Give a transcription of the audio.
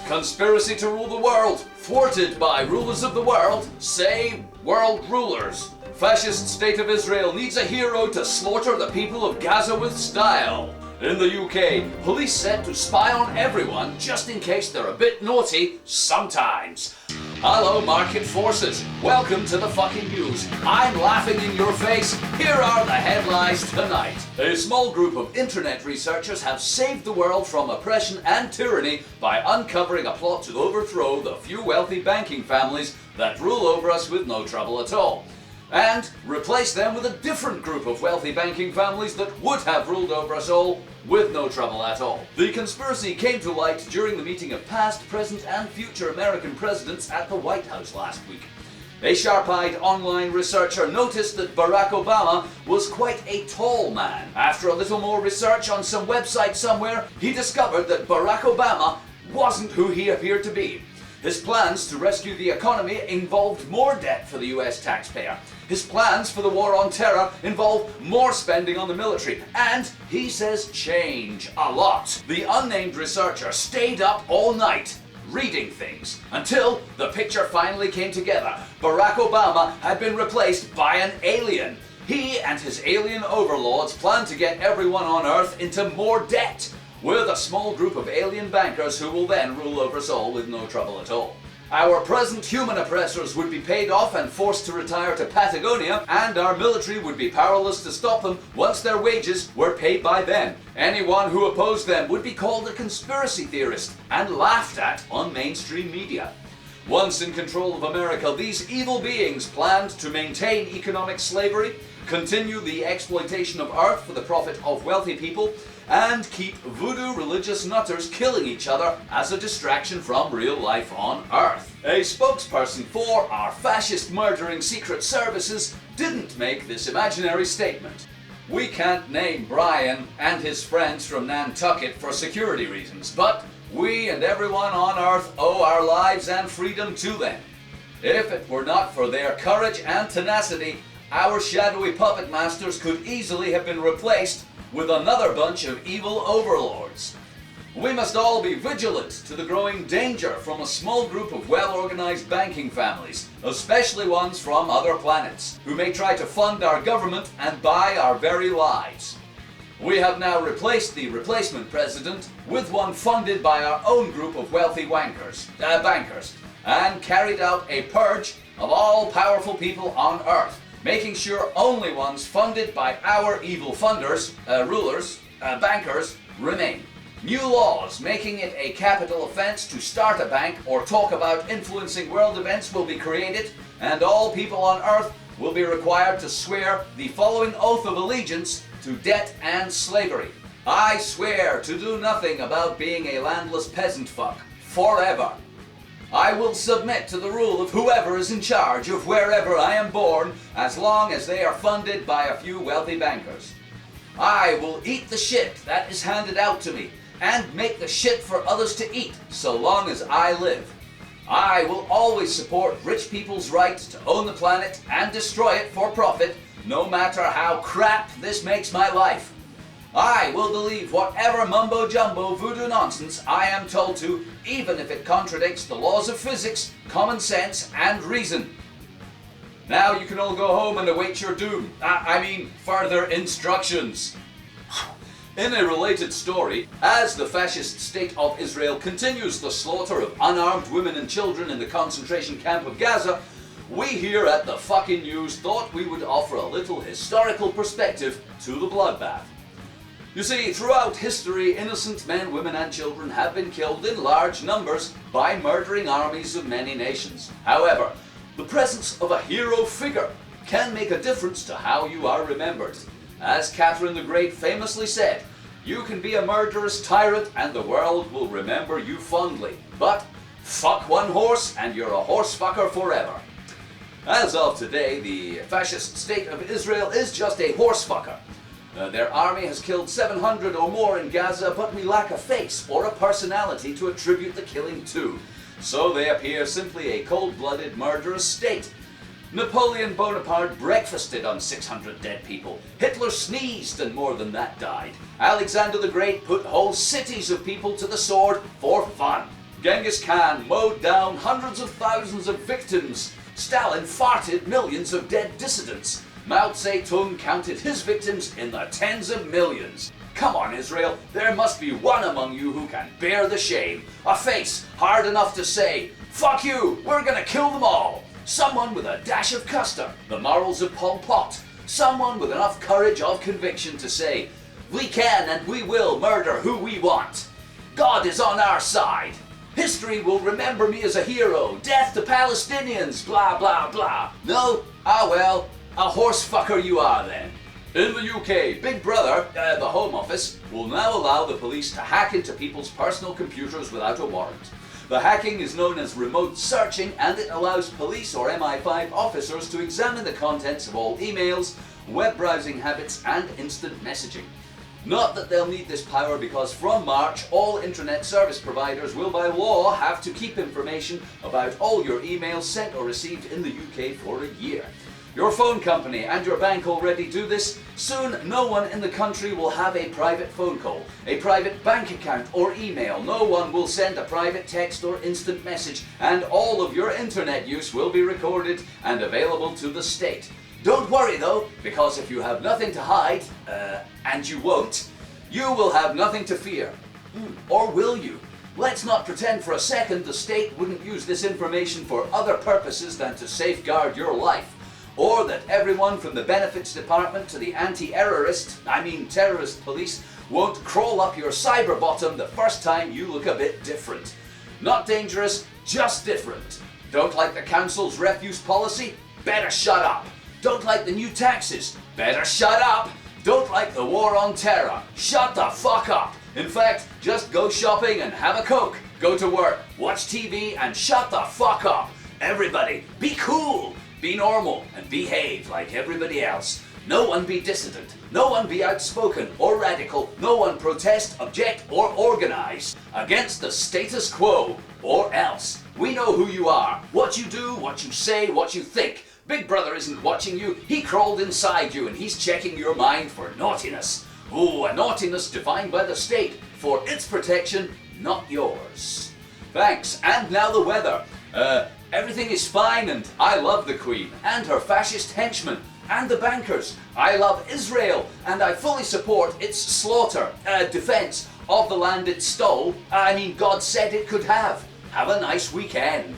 Conspiracy to rule the world, thwarted by rulers of the world, say world rulers. Fascist state of Israel needs a hero to slaughter the people of Gaza with style. In the UK, police said to spy on everyone just in case they're a bit naughty sometimes. Hello market forces, welcome to the fucking news. I'm laughing in your face. Here are the headlines tonight. A small group of internet researchers have saved the world from oppression and tyranny by uncovering a plot to overthrow the few wealthy banking families that rule over us with no trouble at all, and replace them with a different group of wealthy banking families that would have ruled over us all with no trouble at all. The conspiracy came to light during the meeting of past, present and future American presidents at the White House last week. A sharp-eyed online researcher noticed that Barack Obama was quite a tall man. After a little more research on some website somewhere, he discovered that Barack Obama wasn't who he appeared to be. His plans to rescue the economy involved more debt for the US taxpayer. His plans for the war on terror involve more spending on the military, and he says change a lot. The unnamed researcher stayed up all night reading things until the picture finally came together. Barack Obama had been replaced by an alien. He and his alien overlords plan to get everyone on Earth into more debt, with a small group of alien bankers who will then rule over us all with no trouble at all. Our present human oppressors would be paid off and forced to retire to Patagonia, and our military would be powerless to stop them once their wages were paid by them. Anyone who opposed them would be called a conspiracy theorist and laughed at on mainstream media. Once in control of America, these evil beings planned to maintain economic slavery, continue the exploitation of Earth for the profit of wealthy people, and keep voodoo religious nutters killing each other as a distraction from real life on Earth. A spokesperson for our fascist murdering secret services didn't make this imaginary statement. We can't name Brian and his friends from Nantucket for security reasons, but we and everyone on Earth owe our lives and freedom to them. If it were not for their courage and tenacity, our shadowy puppet masters could easily have been replaced with another bunch of evil overlords. We must all be vigilant to the growing danger from a small group of well-organized banking families, especially ones from other planets, who may try to fund our government and buy our very lives. We have now replaced the replacement president with one funded by our own group of wealthy bankers, and carried out a purge of all powerful people on Earth, making sure only ones funded by our evil funders, bankers, remain. New laws making it a capital offense to start a bank or talk about influencing world events will be created, and all people on Earth will be required to swear the following oath of allegiance to debt and slavery. I swear to do nothing about being a landless peasant fuck, forever. I will submit to the rule of whoever is in charge of wherever I am born, as long as they are funded by a few wealthy bankers. I will eat the shit that is handed out to me, and make the shit for others to eat, so long as I live. I will always support rich people's right to own the planet and destroy it for profit, no matter how crap this makes my life. I will believe whatever mumbo-jumbo voodoo nonsense I am told to, even if it contradicts the laws of physics, common sense, and reason. Now you can all go home and await your doom. Further instructions. In a related story, as the fascist state of Israel continues the slaughter of unarmed women and children in the concentration camp of Gaza, we here at the fucking news thought we would offer a little historical perspective to the bloodbath. You see, throughout history, innocent men, women and children have been killed in large numbers by murdering armies of many nations. However, the presence of a hero figure can make a difference to how you are remembered. As Catherine the Great famously said, you can be a murderous tyrant and the world will remember you fondly. But fuck one horse and you're a horse fucker forever. As of today, the fascist state of Israel is just a horse fucker. Their army has killed 700 or more in Gaza, but we lack a face or a personality to attribute the killing to. So they appear simply a cold-blooded, murderous state. Napoleon Bonaparte breakfasted on 600 dead people. Hitler sneezed and more than that died. Alexander the Great put whole cities of people to the sword for fun. Genghis Khan mowed down hundreds of thousands of victims. Stalin farted millions of dead dissidents. Mao Zedong counted his victims in the tens of millions. Come on, Israel, there must be one among you who can bear the shame. A face hard enough to say, "Fuck you, we're gonna kill them all." Someone with a dash of custom, the morals of Pol Pot. Someone with enough courage of conviction to say, "We can and we will murder who we want. God is on our side. History will remember me as a hero. Death to Palestinians, blah, blah, blah." No? Ah well, a horse fucker you are then. In the UK, Big Brother, the Home Office, will now allow the police to hack into people's personal computers without a warrant. The hacking is known as remote searching, and it allows police or MI5 officers to examine the contents of all emails, web browsing habits, and instant messaging. Not that they'll need this power, because from March, all internet service providers will by law have to keep information about all your emails sent or received in the UK for a year. Your phone company and your bank already do this. Soon, no one in the country will have a private phone call, a private bank account or email. No one will send a private text or instant message, and all of your internet use will be recorded and available to the state. Don't worry though, because if you have nothing to hide, and you won't, you will have nothing to fear. Or will you? Let's not pretend for a second the state wouldn't use this information for other purposes than to safeguard your life. Or that everyone from the benefits department to the terrorist police won't crawl up your cyber bottom the first time you look a bit different. Not dangerous, just different. Don't like the council's refuse policy? Better shut up. Don't like the new taxes? Better shut up. Don't like the war on terror? Shut the fuck up. In fact, just go shopping and have a Coke. Go to work, watch TV, and shut the fuck up. Everybody, be cool. Be normal and behave like everybody else. No one be dissident. No one be outspoken or radical. No one protest, object, or organize against the status quo, or else. We know who you are, what you do, what you say, what you think. Big Brother isn't watching you. He crawled inside you and he's checking your mind for naughtiness. Oh, a naughtiness defined by the state for its protection, not yours. Thanks. And now the weather. Everything is fine, and I love the Queen and her fascist henchmen and the bankers. I love Israel, and I fully support its defense of the land it stole. God said it could have. Have a nice weekend.